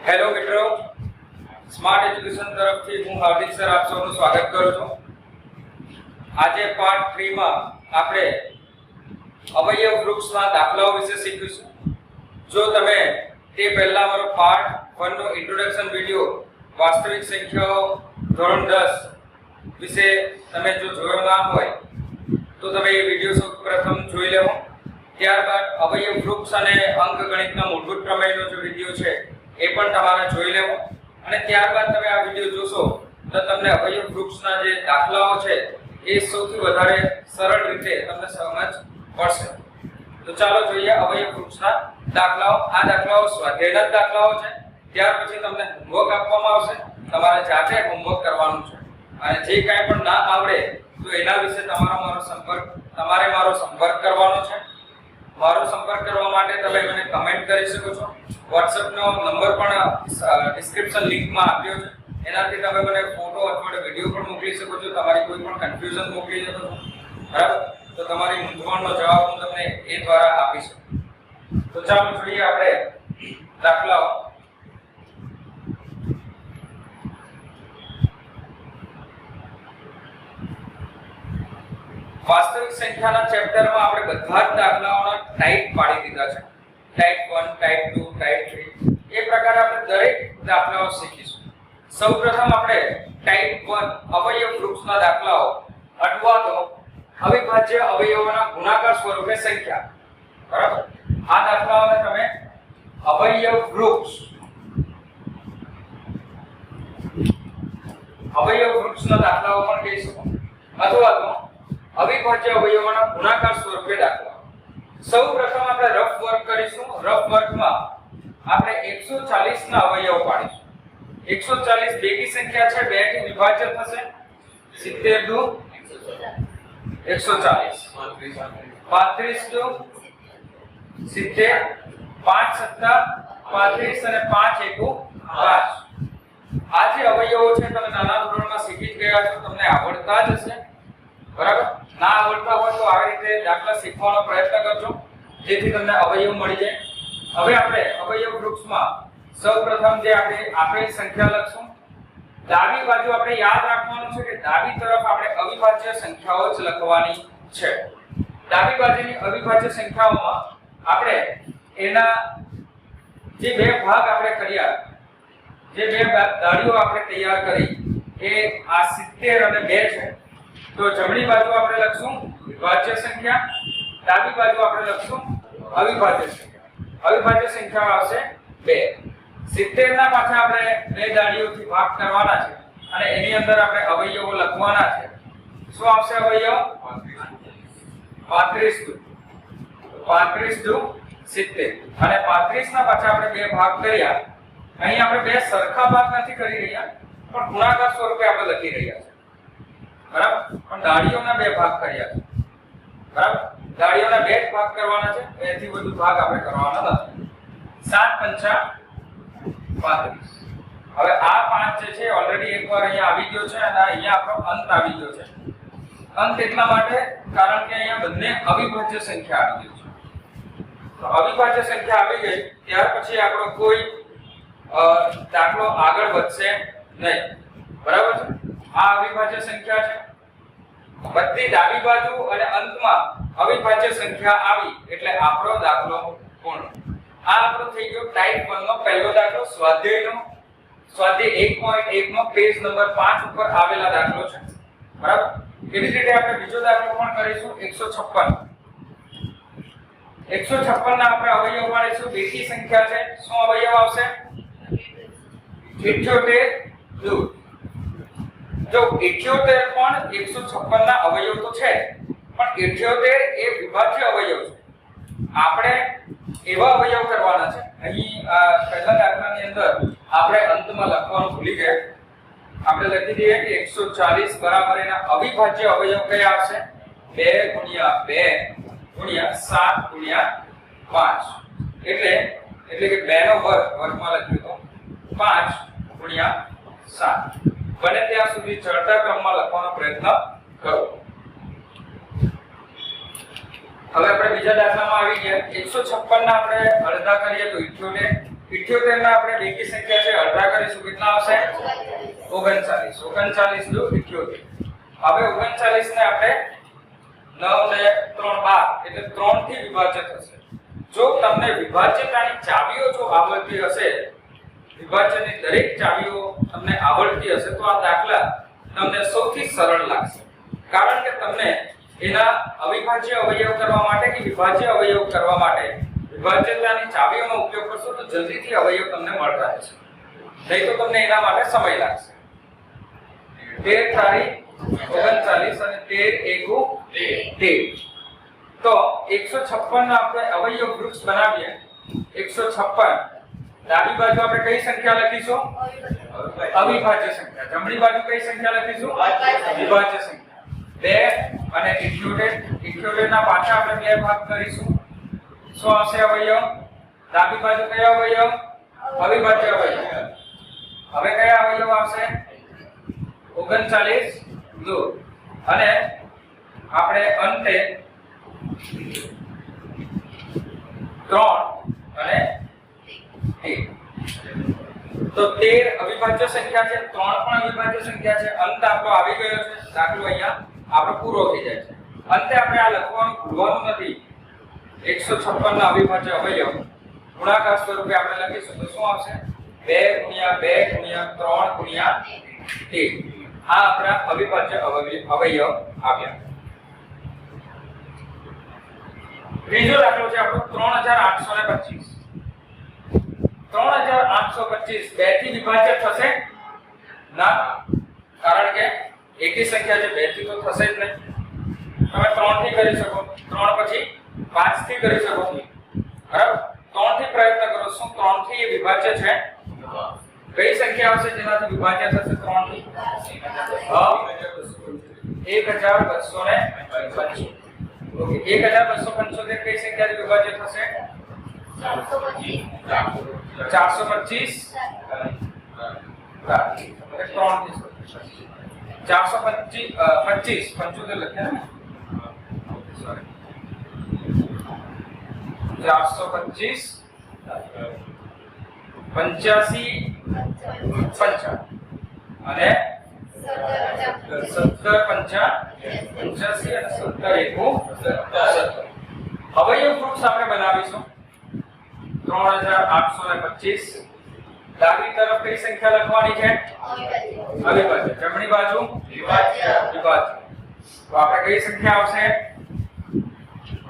Hello મિત્રો, smart education તરફથી હું હાર્દિક સર આપ સૌનું સ્વાગત કરું છું. આજે પાર્ટ 3 માં આપણે અવયવ વૃક્ષના દાખલાઓ વિશે શીખીશું. જો તમે તે પહેલા મારો પાર્ટ 1 નો ઇન્ટ્રોડક્શન વિડિયો વાસ્તવિક સંખ્યાઓ ધોરણ 10 વિશે તમે જો જોયો ના હોય તો તમે એ વિડિયો સૌપ્રથમ જોઈ લેવો. ત્યારબાદ અવયવ વૃક્ષ અને અંકગણિતના મૂળભૂત પ્રમેયનો જે વિડિયો છે એ પણ તમારે જોઈ લેવો અને ત્યારબાદ તમે આ વિડિયો જોશો તો તમને અવયવ વૃક્ષના જે દાખલાઓ છે એ સૌથી વધારે સરળ રીતે તમને સમજ પડશે. તો ચાલો જોઈએ અવયવ વૃક્ષના દાખલાઓ. આ દાખલાઓ સ્વાધ્યાયના દાખલાઓ છે. ત્યાર પછી તમને હોમવર્ક આપવામાં આવશે, તમારે જાતે હોમવર્ક કરવાનું છે અને જે કાંઈ પણ ના આવડે તો એના વિશે તમારે મારો સંપર્ક કરવાનો છે. મારો સંપર્ક કરવા માટે તમે મને કમેન્ટ કરી શકો છો. WhatsApp નો નંબર પણ ડિસ્ક્રિપ્શન લિંકમાં આપ્યો છે. એનાથી તમે મને ફોટો અથવા વિડિયો પણ મોકલી શકો છો. તમારી કોઈ પણ કન્ફ્યુઝન મોકલી શકો છો, બરાબર? તો તમારી મૂંઝવણનો જવાબ હું તમને એ દ્વારા આપી શકું. તો ચાલો જોઈએ આપણે દાખલાઓ. વાસ્તવિક સંખ્યાના ચેપ્ટરમાં આપણે બધા જ દાખલાઓના ટાઈપ પાડી દીધા છે. ટાઈપ 1, ટાઈપ 2, ટાઈપ 3 એ પ્રકારે આપણે દરેક દાખલાઓ શીખીશું. સૌપ્રથમ આપણે ટાઈપ 1 અવયવ વૃક્ષના દાખલાઓ અથવા તો અવિભાજ્ય અવયવોના ગુણાકાર સ્વરૂપે સંખ્યા, બરાબર? આ દાખલાઓને તમે અવયવ વૃક્ષના દાખલાઓ પણ કહી શકો અથવા તો અવિભાજ્ય અવયવોના ગુણાકાર સ્વરૂપે દાખલા. સૌપ્રથમ આપણે રફ વર્ક કરીશું. રફ વર્કમાં આપણે 140 ના અવયવ પાડીશું. 140 બેકી સંખ્યા છે, 2 થી વિભાજ્ય થશે. 70 દુ 140, 35 દુ 70, 5 સત્તા 35 અને 5 એકુ 5. આ જે અવયવો છે તમે નાના ધોરણમાં શીખી જ ગયા છો, તમને આવડતા જ હશે, બરાબર? ના આવડતા હોય તો આવી રીતે દાખલા શીખવાનો પ્રયત્ન કરજો જેથી તમને અવયવ મળી જાય. હવે આપણે અવયવ વૃક્ષમાં સૌપ્રથમ જે આપણે આપેલ સંખ્યા લખશું. ડાબી બાજુ આપણે યાદ રાખવાનું છે કે ડાબી તરફ આપણે અવિભાજ્ય સંખ્યાઓ જ લખવાની છે. ડાબી બાજુની અવિભાજ્ય સંખ્યાઓમાં આપણે એના જે બે ભાગ આપણે કર્યા, જે બે ડાળીઓ આપણે તૈયાર કરી એ આ 70 અને 2 છે. તો જમણી બાજુ આપણે લખશું વિભાજ્ય સંખ્યા, ડાબી બાજુ આપણે લખશું અવિભાજ્ય સંખ્યા. અવિભાજ્ય સંખ્યા આવશે 2. 70 ના પાછા આપણે બે ડાળીઓથી ભાગ કરવાના છે અને એની અંદર આપણે અવયવો લખવાના છે. શું આવશે અવયવ? 35 દુ 70 અને 35 ના પાછા આપણે બે ભાગ કર્યા. અહીં આપણે બે સરખા ભાગ નથી કરી રહ્યા પણ ગુણાકાર સ્વરૂપે આપણે લખી રહ્યા છે, બરાબર? પણ ડાળીઓના બે ભાગ કર્યા છે, બરાબર? ડાળીઓના બે જ ભાગ કરવાના છે, બેથી વધુ ભાગ આપણે કરવાના નથી. 7 પંચા 35. હવે આ 5 જે છે ઓલરેડી એકવાર અહીંયા આવી ગયો છે અને અહીંયા આપણો અંત આવી ગયો છે. અંત એટલા માટે કારણ કે અહીંયા બંને અવિભાજ્ય સંખ્યા આવી ગઈ છે. તો અવિભાજ્ય સંખ્યા આવી ગઈ ત્યાર પછી આપણો કોઈ દાખલો આગળ વધશે નહીં, બરાબર છે? આ અવિભાજ્ય સંખ્યા છે. બધી ડાબી બાજુ અને અંતમાં અવિભાજ્ય સંખ્યા આવી એટલે આપણો દાખલો પૂર્ણ. આ આપણો થઈ ગયો ટાઈપ 1 નો પહેલો દાખલો. સ્વાધ્યાય 1.1 નો પેજ નંબર 5 ઉપર આવેલા દાખલો છે, બરાબર? એવી જ રીતે આપણે બીજો દાખલો પણ કરીશું. 156 ના આપણે અવયવ પાડીશું. બેકી સંખ્યા છે. શું અવયવ આવશે? 78 દુ. જો 78 પણ 156 ના અવયવ તો છે પણ 78 એ વિભાજ્ય અવયવ છે. આપણે એવા અવયવ કરવાના છે. અહીં પહેલા દાખલાની અંદર આપણે અંતમાં લખવાનું ભૂલી ગયા. આપણે લખી દઈએ કે 140 બરાબર એના અવિભાજ્ય અવયવ કયા આવશે? 2 * 2 * 7 * 5. એટલે કે 2 નો વર્ગ વર્ગમાં લખ્યું તો 5 * 7. બને ત્યાં સુધી ચડતા ક્રમમાં લખવાનો પ્રયત્ન કરો. હવે આપણે બીજા દાખલામાં આવી ગયા. 156 ના આપણે અડધા કરીએ તો 78, 78 ના આપણે બેકી સંખ્યા છે અડધા કરીશું કેટલા આવશે 39 39 દુ 78 હવે 39 ને આપણે 9 ને 3 12 એટલે 3 થી વિભાજ્ય થશે જો તમને વિભાજ્યતાની ચાવીઓ જો આવડતી હશે વિભાજ્યની દરેક ચાવીઓ તમને આવડતી હશે તો આ દાખલા તમને સૌથી સરળ લાગશે કારણ કે તમને એના અવિભાજ્ય અવયવ કરવા માટે કે વિભાજ્ય અવયવ કરવા માટે વિભાજ્યતાની ચાવીઓનો ઉપયોગ કરશો તો જલ્દીથી અવયવ તમને મળતા રહેશે નહીં તો તમને એના માટે સમય લાગશે 13 તારીખ 39 અને 13 એકુ 13 તો 156 ના આપણે અવયવ વૃક્ષ બનાવીએ 156 ડાબી બાજુ આપણે કઈ સંખ્યા લખીશું અવિભાજ્ય સંખ્યા જમણી બાજુ કઈ સંખ્યા લખીશું વિભાજ્ય સંખ્યા 2 અને 78 ના પાછા આપણે બે ભાગ કરીશું શું આવશે અવયવ ડાબી બાજુ કયો અવયવ અવિભાજ્ય અવયવ હવે કયા અવયવ આવશે 39 લો અને આપણે અંતે 3 અને 1 તો 13 અવિભાજ્ય સંખ્યા છે 3 પણ અવિભાજ્ય સંખ્યા છે અંત આપણો આવી ગયો છે દાખલો અહીંયા આપણો પૂરો થઈ જાય છે અંતે આપણે આ લખવાનું ભૂલવાનું નથી 156 ના અવિભાજ્ય અવયવ ગુણાકાર સ્વરૂપે આપણે લખીશું તો શું આવશે 2 * 2 * 3 * 1 આ આપણા અવિભાજ્ય અવયવ આવ્યા ત્રીજો દાખલો છે આપણો 3825 3825 2 થી વિભાજ્ય થશે ના કારણ કે એકી સંખ્યા છે 2 થી તો થશે જ નહીં તમે 3 થી કરી શકો 3 પછી 5 થી કરી શકો બરાબર 3 થી પ્રયત્ન કરો શું 3 થી એ વિભાજ્ય છે કઈ સંખ્યા આવશે જેનાથી વિભાજ્ય થશે 3 થી 1225 ઓકે 1275 કઈ સંખ્યાથી વિભાજ્ય થશે 425 75 લખ્યા ને સોરી 425 85 55 અને 17 55 85 અને 17 એકુ 17 અવયવ વૃક્ષ આપણે બનાવીશું 3825 ડાબી તરફ કઈ સંખ્યા લખવાની છે અવિભાજ્ય જમણી બાજુ વિભાજ્ય તો આપણે કઈ સંખ્યા આવશે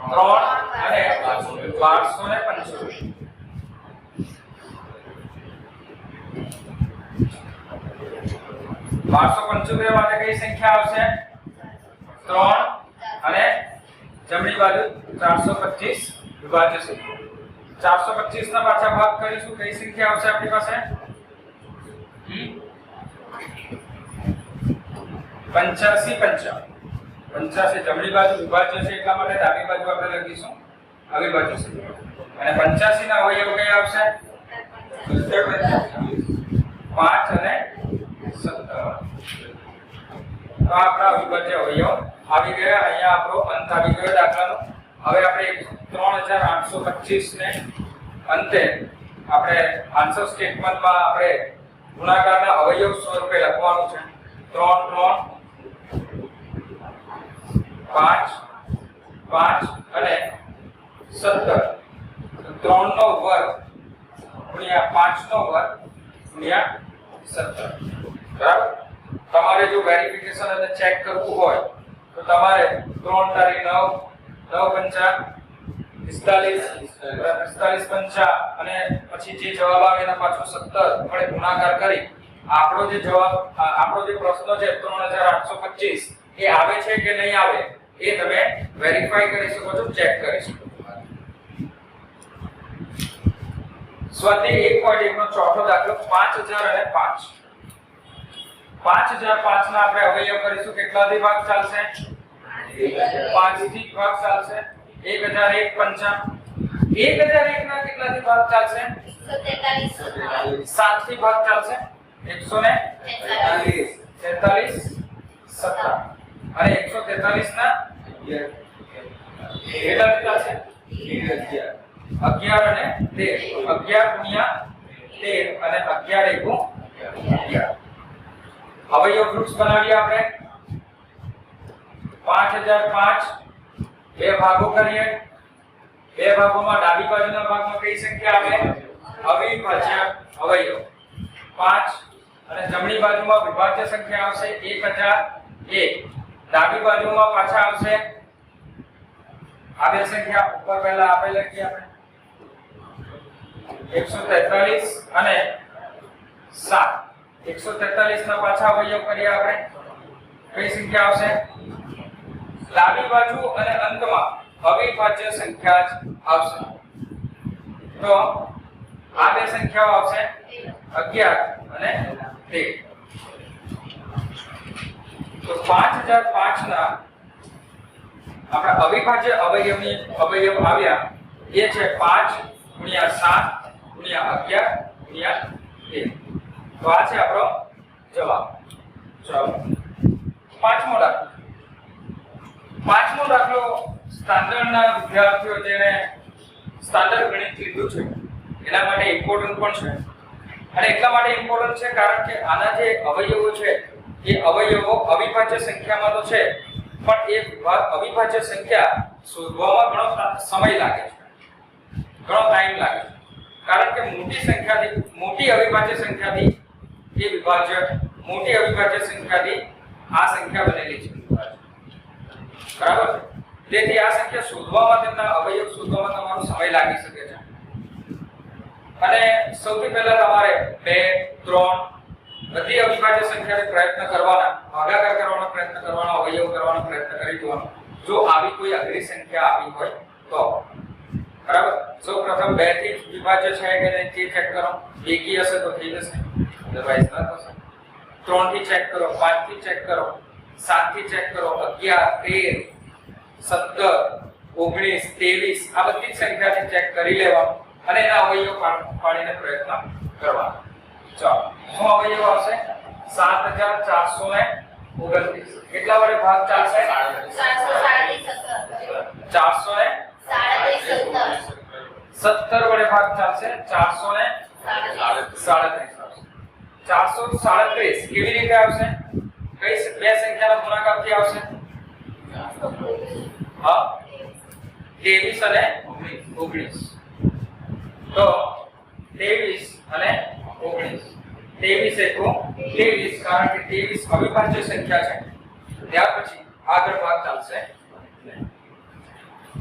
3 અને 1275 1275 માટે કઈ સંખ્યા આવશે 3 અને જમણી બાજુ 425 વિભાજ્ય સંખ્યા 425 ના પાછા ભાગ કરીશું કઈ સંખ્યા આવશે આપણી પાસે 85 85 જમણી બાજુ વિભાજ્ય છે એટલા માટે ડાબી બાજુ આપણે લખીશું અવિભાજ્ય સંખ્યા અને 85 ના અવયવ કયા આવશે 5 અને 17 તો આપણા અવિભાજ્ય અવયવ આવી ગયા અહીંયા આપણો અંત આવી ગયો દાખલાનો હવે આપણે 3825 ને અંતે આપણે આન્સર સ્ટેટમેન્ટમાં આપણે ગુણાકારના અવયવ સ્વરૂપે લખવાનું છે 3 3 5 5 અને 17 3 નો વર્ગ ગુણ્યા 5 નો વર્ગ ગુણ્યા 17 બરાબર તમારે જો વેરિફિકેશન અને ચેક કરવું હોય તો તમારે 3 તારીખ 9 45 અને પછી જે જવાબ આવે એના પાછો 17 વડે ગુણાકાર કરી આપણો જે જવાબ આપણો જે પ્રશ્ન છે 3825 એ આવે છે કે નહીં આવે એ તમે વેરીફાઈ કરી શકો છો ચેક કરી શકો સ્વાધ્યાય 1.1 નો ચોથો દાખલો 5000 અને 5 5005 ના આપણે અવયવ કરીશું કેટલાથી ભાગ ચાલશે 5 થી ભાગ ચાલશે 1001 50 1001 ના કેટલાથી ભાગ ચાલશે 7 થી ભાગ ચાલશે 143 17 અને 143 ના કેટલાથી ચાલશે 11 અને 13 11 ગુણ્યા 13 અને 11 એકુ 11. અવયવ વૃક્ષ બનાવીએ આપણે 5005 બે ભાગો કરીએ. બે ભાગોમાં ડાબી બાજુના ભાગમાં કઈ સંખ્યા આવે? અવિભાજ્ય અવયવ 5 અને જમણી બાજુમાં વિભાજ્ય સંખ્યા આવશે 1001. ડાબી બાજુમાં પાછા આવશે આ બે સંખ્યા ઉપર પહેલા આપેલ લખી આપણે 143 અને 7. 143 ના પાછા અવયવ કરીએ આપણે. કઈ સંખ્યા આવશે? ડાબી બાજુ અને અંતમાં અવિભાજ્ય સંખ્યા જ આવશે. તો આ બે સંખ્યાઓ આવશે 11 અને 13. તો 5005 ના આપણા અવિભાજ્ય અવયવ આવ્યા એ છે 5 × 7 × 11 × 13. તો આ છે આપણો જવાબ. ચાલો પાંચમો દાખલો સ્ટાન્ડર્ડના વિદ્યાર્થીઓ જેને સ્ટાન્ડર્ડ ગણિત લીધું છે એના માટે ઇમ્પોર્ટન્ટ પણ છે. અને એટલા માટે ઇમ્પોર્ટન્ટ છે કારણ કે આના જે અવયવો છે એ અવયવો અવિભાજ્ય સંખ્યામાં તો છે પણ એ અવિભાજ્ય સંખ્યા શોધવામાં ઘણો સમય લાગે છે, ઘણો ટાઈમ લાગે છે. કારણ કે મોટી અવિભાજ્ય સંખ્યાથી એ વિભાજ્ય મોટી અવિભાજ્ય સંખ્યાથી આ સંખ્યા બનેલી છે, બરાબર. તેથી આ સંખ્યા શોધવામાં તેમના અવયવ શોધવામાં તમારો સમય લાગી શકે છે. અને સૌથી પહેલા તમારે 2 3 બધી અવિભાજ્ય સંખ્યાને પ્રયત્ન કરવાના, ભાગાકાર કરવાનો પ્રયત્ન કરવાનો, અવયવ કરવાનો પ્રયત્ન કરી જોવાનો. જો આવી કોઈ અઘરી સંખ્યા આવી હોય તો, બરાબર. સૌપ્રથમ 2 થી વિભાજ્ય છે કે નહીં તે ચેક કરો. એકી હશે તો થઈ જશે, અધરવાઇઝ ન થશે. 3 થી ચેક કરો, 5 થી ચેક કરો, 7 થી ચેક કરો, 11 13 17 19 23 આ બધી સંખ્યાથી ચેક કરી લેવાનું અને એના અવયવ પાડીને પ્રયત્ન કરવાનો. ચાલો શું અવયવ આવશે? 7429. કેટલા વડે ભાગ ચાલશે? 417 વડે ભાગ ચાલશે. 437. 437 કેવી રીતે આવશે? કઈ બે સંખ્યાના ગુણાકારથી આવશે? હા 23 અને 19. તો 23 અને 19. 23 એકુ 23 કારણ કે 23 અવિભાજ્ય સંખ્યા છે. ત્યાર પછી આગળ ભાગ ચાલશે.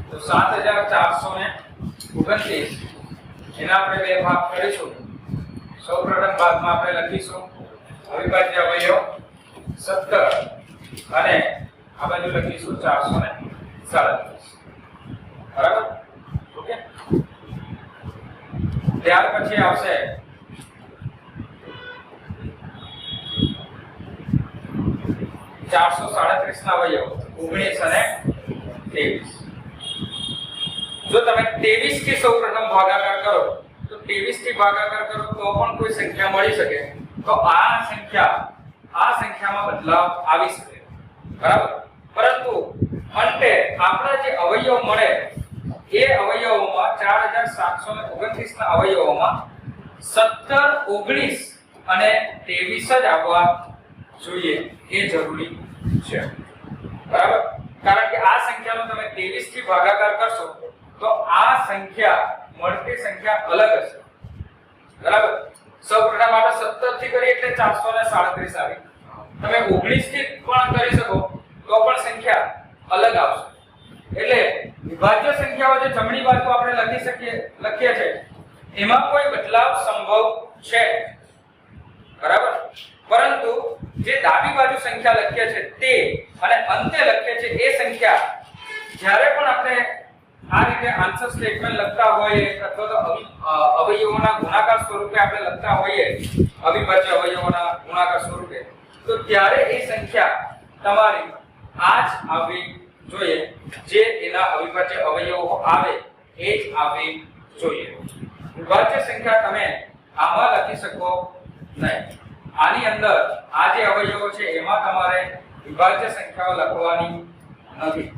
તો 7429 એના આપણે બે ભાગ કરીશું. સૌપ્રથમ ભાગમાં આપણે લખીશું અવિભાજ્ય અવયવ 17 અને આ બાજુ લખીશું 437. બરાબર, ઓકે. ત્યાર પછી આવશે 437 ના અવયવ 19 અને 23. જો તમે 23 થી સૌપ્રથમ ભાગાકાર કરો તો 23 થી ભાગાકાર કરો તો પણ કોઈ સંખ્યા મળી શકે. તો આ સંખ્યામાં બદલાવ આવી શકે, બરાબર. પરંતુ અંતે આપણા જે અવયવ મળે એ અવયવોમાં 4729 ના અવયવોમાં 17 19 અને 23 જ આવવા જોઈએ એ જરૂરી છે, બરાબર. કારણ કે આ સંખ્યાનો તમે 23 થી ભાગાકાર કરશો તો આ સંખ્યા મળતી સંખ્યા અલગ હશે, બરાબર. સૌપ્રથમ આપણે 17 થી કરીએ એટલે 437 આવી. તમે 19 થી પણ કરી શકો તો પણ સંખ્યા અલગ આવશે. એટલે વિભાજ્ય સંખ્યાઓ જે જમણી બાજુ આપણે લખીએ છે એમાં કોઈ બદલાવ સંભવ છે, બરાબર. પરંતુ જે ડાબી બાજુ સંખ્યા લખીએ છે તે અને અંતે લખીએ છે એ સંખ્યા જ્યારે પણ આપણે આ રીતે આન્સર સ્ટેટમેન્ટ લખતા હોઈએ અથવા તો અવયવોના ગુણાકાર સ્વરૂપે આપણે લખતા હોઈએ, અવિભાજ્ય અવયવોના ગુણાકાર સ્વરૂપે, તો ત્યારે એ સંખ્યા તમારી આ જ આવવી જોઈએ, જે એના અવિભાજ્ય અવયવો આવે એ જ આવવી જોઈએ. વિભાજ્ય સંખ્યા તમે આમાં લખી શકો નહીં. આની અંદર આ જે અવયવો છે એમાં તમારે વિભાજ્ય સંખ્યાઓ લખવાની નથી,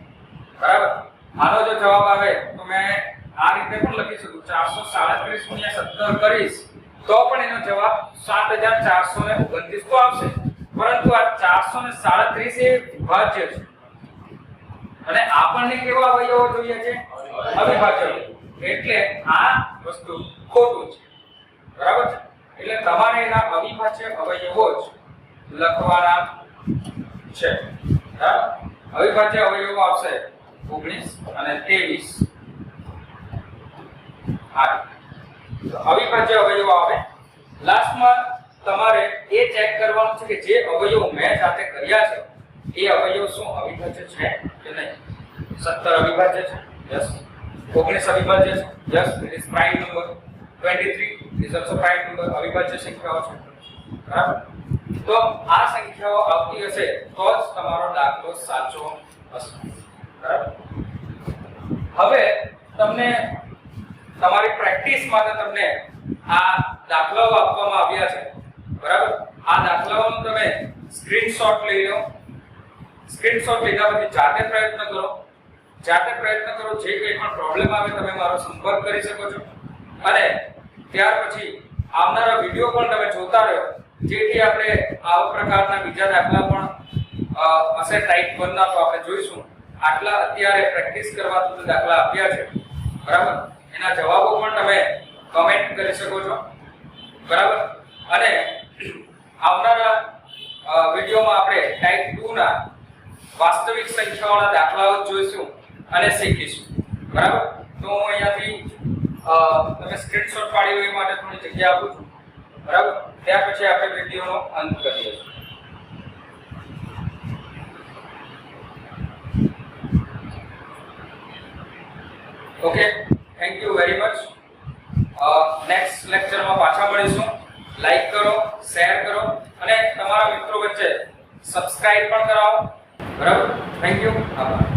બરાબર. આનો જો જવાબ આવે તો મેં આ રીતે પણ લખી શકું 437 * 17 કરીશ તો પણ એનો જવાબ 7429 તો આવશે, પરંતુ આ 437 એ વિભાજ્ય છે અને આપણને કેવા અવયવો જોઈએ છે? અવિભાજ્ય. એટલે આ વસ્તુ ખોટું છે, બરાબર છે? એટલે તમારે એના અવિભાજ્ય અવયવો જ લખવાના છે. બરાબર? અવિભાજ્ય અવયવો આવશે 19 અને 23. આ અવિભાજ્ય અવયવો આવે. લાસ્ટમાં તમારે એ ચેક કરવાનું છે કે જે અવયવો મેં જાતે કર્યા છે એ અવયવ શું અવિભાજ્ય છે કે નહીં. 17 અવિભાજ્ય છે, યસ. 19 અવિભાજ્ય છે, yes. It is prime number. 23 is also prime number. અવિભાજ્ય સંખ્યાઓ છે, બરાબર. તો આ સંખ્યાઓ આવતી હશે તો જ તમારો દાખલો સાચો હશે, બરાબર. હવે તમને તમારી પ્રેક્ટિસ માટે તમને આ દાખલાઓ આપવામાં આવ્યા છે, બરાબર. આ દાખલાઓનો તમે સ્ક્રીનશોટ લઈ લો. સ્ક્રીનશોટ લીધા પછી જાતે પ્રયત્ન કરો. જાતે પ્રયત્ન કરો. જે કોઈ પણ પ્રોબ્લેમ આવે તમે મારો સંપર્ક કરી શકો છો અને ત્યાર પછી આવનારા વિડિયો પણ તમે જોતા રહો, જેથી આપણે આવા પ્રકારના બીજા દાખલા પણ હશે ટાઈપ 1 ના તો આપણે જોઈશું. આટલા અત્યારે પ્રેક્ટિસ કરવા તો દાખલા આપ્યા છે, બરાબર. એના જવાબો પણ તમે કમેન્ટ કરી શકો છો, બરાબર. અને આવનારા વિડિયોમાં આપણે ટાઈપ 2 ના વાસ્તવિક સંખ્યાઓના દાખલાઓ જોઈશું અને શીખીશું, બરાબર. તો હું અહીંયાથી તમે સ્ક્રીનશોટ પાડી હોય માટે થોડી જગ્યા આપું છું, બરાબર. ત્યાર પછી આપણે વિડિયોનો અંત કરીએ છીએ. Okay, thank you very much. Next લેક્ચરમાં પાછા મળીશું. લાઈક કરો, શેર કરો અને તમારા મિત્રો વચ્ચે સબસ્ક્રાઇબ પણ કરાવો, બરાબર. Thank you. આભાર.